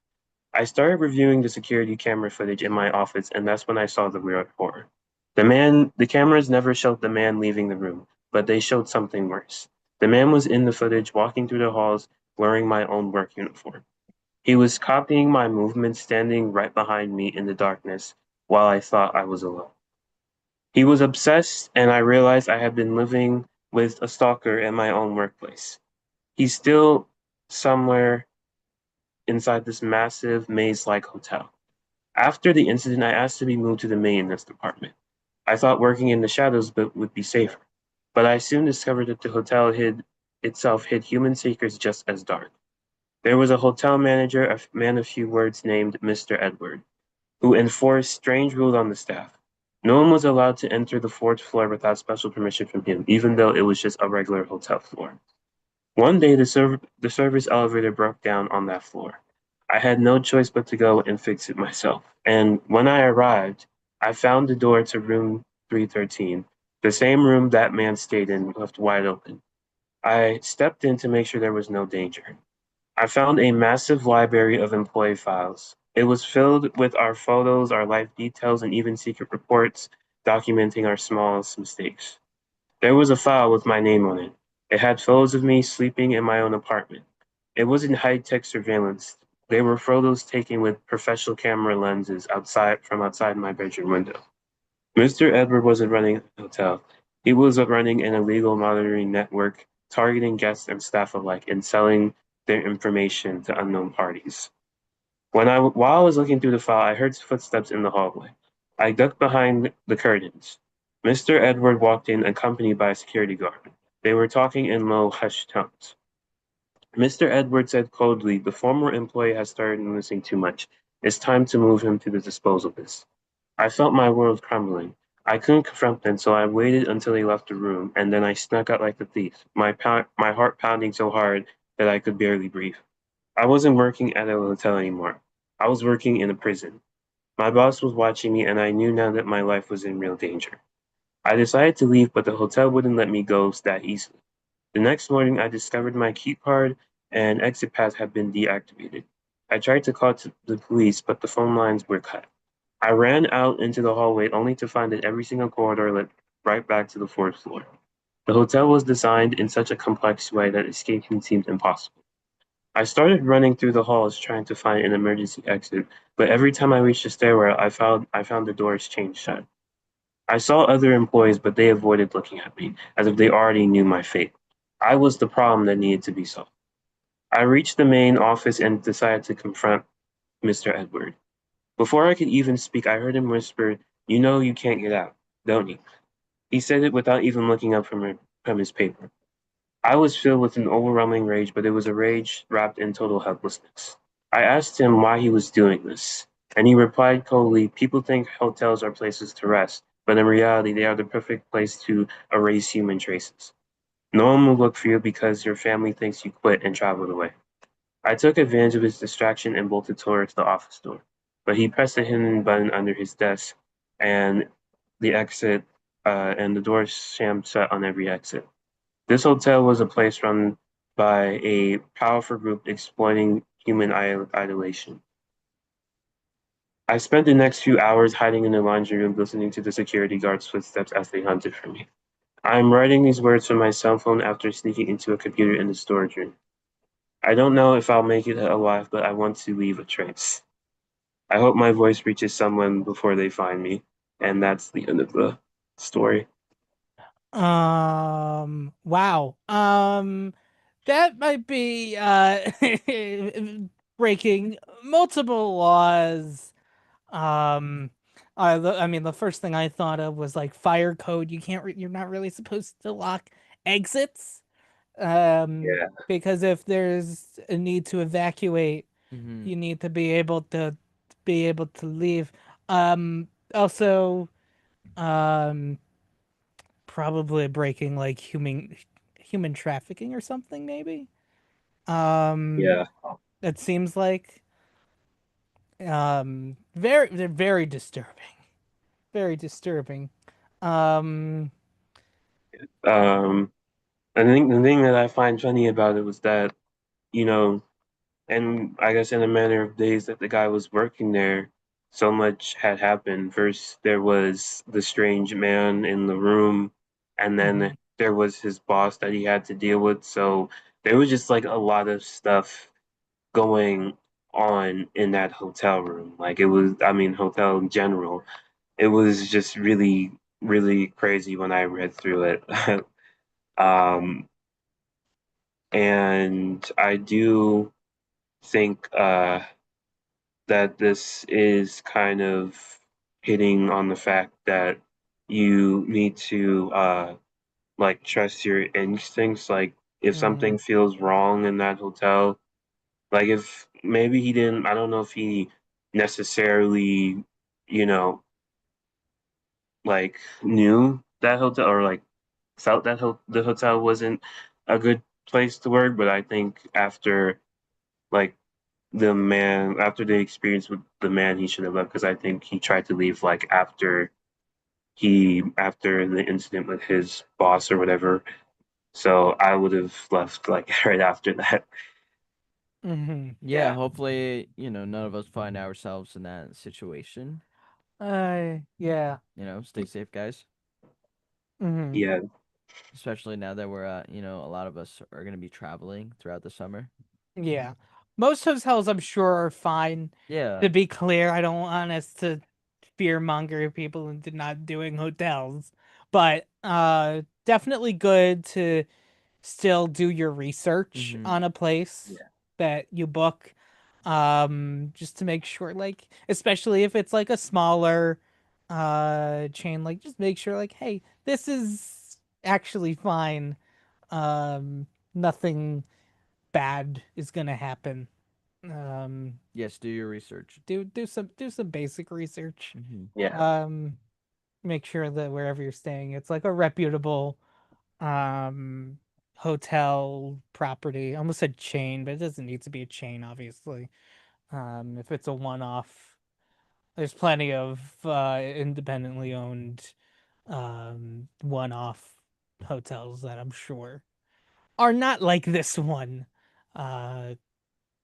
[SPEAKER 5] I started reviewing the security camera footage in my office, and that's when I saw the real horror. The cameras never showed the man leaving the room, but they showed something worse. The man was in the footage, walking through the halls, wearing my own work uniform. He was copying my movements, standing right behind me in the darkness while I thought I was alone. He was obsessed, and I realized I had been living with a stalker in my own workplace. He's still somewhere inside this massive maze-like hotel. After the incident, I asked to be moved to the maintenance department. I thought working in the shadows would be safer, but I soon discovered that the hotel itself hid human secrets just as dark. There was a hotel manager, a man of few words named Mr. Edward, who enforced strange rules on the staff. No one was allowed to enter the fourth floor without special permission from him, even though it was just a regular hotel floor. One day, the service elevator broke down on that floor. I had no choice but to go and fix it myself. And when I arrived, I found the door to room 313, the same room that man stayed in, left wide open. I stepped in to make sure there was no danger. I found a massive library of employee files. It was filled with our photos, our life details, and even secret reports documenting our smallest mistakes. There was a file with my name on it. It had photos of me sleeping in my own apartment. It wasn't high-tech surveillance. They were photos taken with professional camera lenses outside my bedroom window. Mr. Edward wasn't running a hotel. He was running an illegal monitoring network, targeting guests and staff alike and selling their information to unknown parties. While I was looking through the file, I heard footsteps in the hallway. I ducked behind the curtains. Mr. Edward walked in, accompanied by a security guard. They were talking in low, hushed tones. Mr. Edward said coldly, "The former employee has started noticing too much. It's time to move him to the disposal list." I felt my world crumbling. I couldn't confront them, so I waited until he left the room, and then I snuck out like a thief, my heart pounding so hard that I could barely breathe. I wasn't working at a hotel anymore. I was working in a prison. My boss was watching me, and I knew now that my life was in real danger. I decided to leave, but the hotel wouldn't let me go that easily. The next morning, I discovered my key card and exit pass had been deactivated. I tried to call the police, but the phone lines were cut. I ran out into the hallway only to find that every single corridor led right back to the fourth floor. The hotel was designed in such a complex way that escaping seemed impossible. I started running through the halls trying to find an emergency exit, but every time I reached the stairwell, I found the doors chained shut. I saw other employees, but they avoided looking at me, as if they already knew my fate. I was the problem that needed to be solved. I reached the main office and decided to confront Mr. Edward. Before I could even speak, I heard him whisper, "You know you can't get out, don't you?" He said it without even looking up from his paper. I was filled with an overwhelming rage, but it was a rage wrapped in total helplessness. I asked him why he was doing this, and he replied coldly, "People think hotels are places to rest, but in reality, they are the perfect place to erase human traces. No one will look for you because your family thinks you quit and traveled away." I took advantage of his distraction and bolted towards the office door, but he pressed a hidden button under his desk, and the exit and the door slammed shut on every exit. This hotel was a place run by a powerful group exploiting human idolation. I spent the next few hours hiding in the laundry room, listening to the security guards' footsteps as they hunted for me. I am writing these words from my cell phone after sneaking into a computer in the storage room. I don't know if I'll make it alive, but I want to leave a trace. I hope my voice reaches someone before they find me. And that's the end of the story.
[SPEAKER 3] Wow. That might be breaking multiple laws. Um, I mean, the first thing I thought of was like fire code. You're not really supposed to lock exits.
[SPEAKER 5] Yeah.
[SPEAKER 3] Because if there's a need to evacuate,
[SPEAKER 4] Mm-hmm.
[SPEAKER 3] you need to be able to leave. Also, um, probably breaking like human trafficking or something, maybe. Um,
[SPEAKER 5] Yeah.
[SPEAKER 3] it seems like they're very disturbing, very disturbing. Um,
[SPEAKER 5] Um, I think the thing that I find funny about it was that, you know, and I guess in a matter of days that the guy was working there, so much had happened. First, there was the strange man in the room, and then
[SPEAKER 3] mhm.
[SPEAKER 5] there was his boss that he had to deal with. So there was just like a lot of stuff going on in that hotel room. Like it was, I mean, hotel in general. It was just really, really crazy when I read through it. um, and I do think that this is kind of hitting on the fact that you need to like trust your instincts. Like if
[SPEAKER 3] Mhm.
[SPEAKER 5] something feels wrong in that hotel, like if maybe he didn't, I don't know if he necessarily, you know, like knew that hotel or like felt that the hotel wasn't a good place to work, but I think after like after the experience with the man, he should have left because I think he tried to leave like after the incident with his boss or whatever. So I would have left like right after that.
[SPEAKER 3] Mhm.
[SPEAKER 4] Yeah,
[SPEAKER 5] Yeah.
[SPEAKER 4] hopefully, none of us find ourselves in that situation.
[SPEAKER 3] Yeah.
[SPEAKER 4] Stay safe, guys.
[SPEAKER 3] Mhm.
[SPEAKER 5] Yeah.
[SPEAKER 4] Especially now that we're, a lot of us are going to be traveling throughout the summer.
[SPEAKER 3] Yeah. Most hotels, I'm sure, are fine.
[SPEAKER 4] Yeah.
[SPEAKER 3] To be clear, I don't want us to fearmonger people into not doing hotels, but definitely good to still do your research
[SPEAKER 4] Mm-hmm.
[SPEAKER 3] on a place
[SPEAKER 5] Yeah.
[SPEAKER 3] that you book, just to make sure, like, especially if it's like a smaller chain, like just make sure like, hey, this is actually fine. Nothing bad is gonna happen. Um,
[SPEAKER 4] Yes, do your research.
[SPEAKER 3] do some basic research.
[SPEAKER 4] Mm-hmm.
[SPEAKER 5] Yeah.
[SPEAKER 3] Um, make sure that wherever you're staying, it's like a reputable um hotel property. I almost said chain, but it doesn't need to be a chain, obviously. If it's a one-off, there's plenty of independently owned one-off hotels that I'm sure are not like this one. Uh,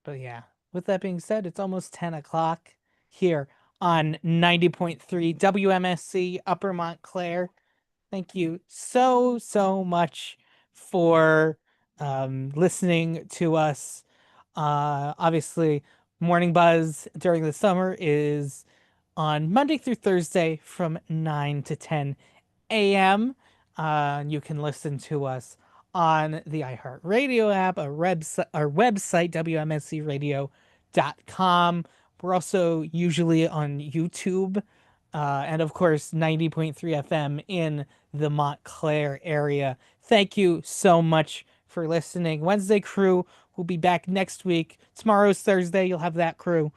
[SPEAKER 3] but yeah, with that being said, it's almost 10 o'clock here on 90.3 WMSC Upper Montclair. Thank you so, so much for listening to us. Obviously, Morning Buzz during the summer is on Monday through Thursday from 9 to 10 a.m. You can listen to us on the iHeartRadio app, our website, WMSCradio.com. We're also usually on YouTube, and of course, 90.3 FM in the Montclair area. Thank you so much for listening. Wednesday crew will be back next week. Tomorrow's Thursday. You'll have that crew.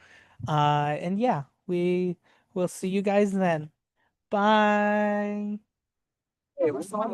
[SPEAKER 3] And yeah, we will see you guys then. Bye.
[SPEAKER 9] Hey, what's on